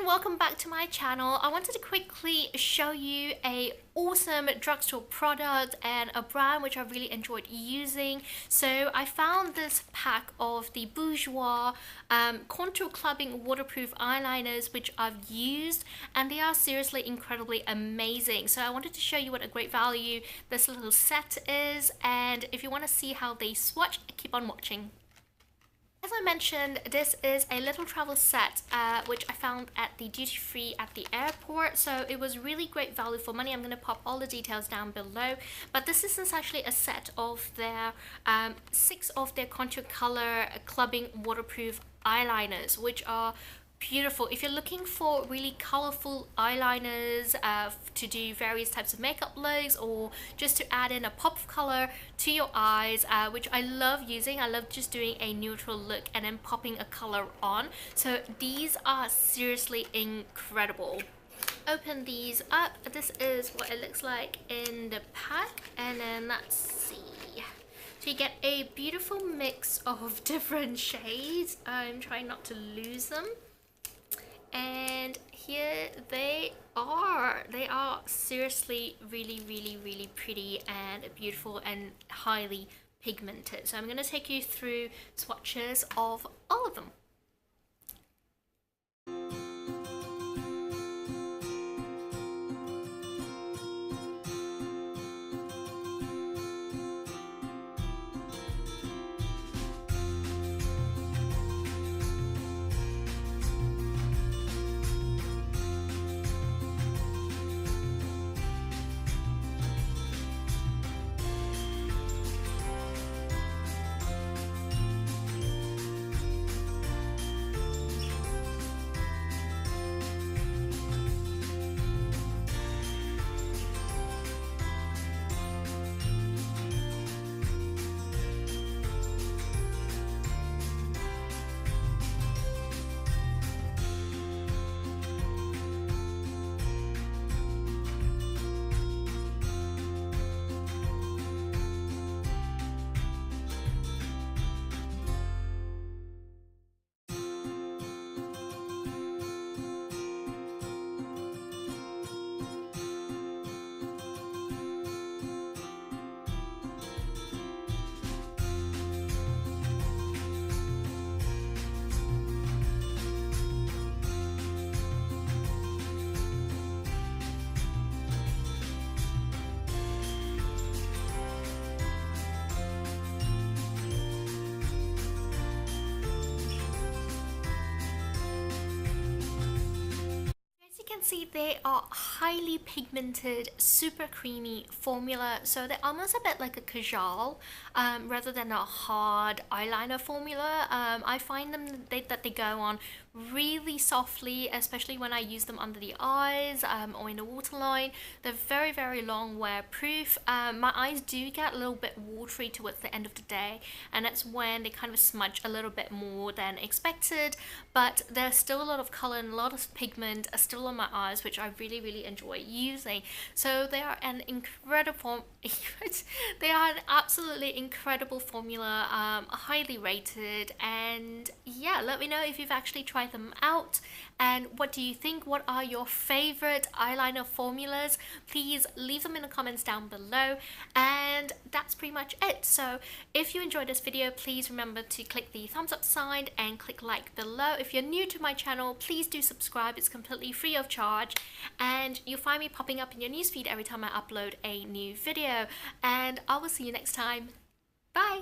welcome back to my channel. I wanted to quickly show you a awesome drugstore product and a brand which I really enjoyed using. So I found this pack of the Bourjois Contour Clubbing Waterproof Eyeliners, which I've used, and they are seriously incredibly amazing. So I wanted to show you what a great value this little set is, and if you want to see how they swatch, keep on watching. As I mentioned, this is a little travel set which I found at the duty free at the airport, so it was really great value for money. I'm going to pop all the details down below, but this is essentially a set of their 6 of their contour color clubbing waterproof eyeliners, which are beautiful. If you're looking for really colorful eyeliners to do various types of makeup looks, or just to add in a pop of color to your eyes, which I love using. I love just doing a neutral look and then popping a color on. So these are seriously incredible. Open these up. This is what it looks like in the pack, and then let's see. So you get a beautiful mix of different shades. I'm trying not to lose them. And here they are. They are seriously really pretty and beautiful and highly pigmented. So I'm going to take you through swatches of all of them. See, they are highly pigmented, super creamy formula, so they're almost a bit like a kajal rather than a hard eyeliner formula. I find them that they go on really softly, especially when I use them under the eyes or in the waterline. They're very long wear proof. My eyes do get a little bit watery towards the end of the day, and that's when they kind of smudge a little bit more than expected, but there's still a lot of color and a lot of pigment are still on my eyes, which I really enjoy using. So they are an incredible they are an absolutely incredible formula, highly rated. And yeah, let me know if you've actually tried them out and what do you think. What are your favorite eyeliner formulas? Please leave them in the comments down below, and that's pretty much it. So if you enjoyed this video, please remember to click the thumbs up sign and click like below. If you're new to my channel, please do subscribe. It's completely free of charge, and you'll find me popping up in your newsfeed every time I upload a new video, and I will see you next time. Bye.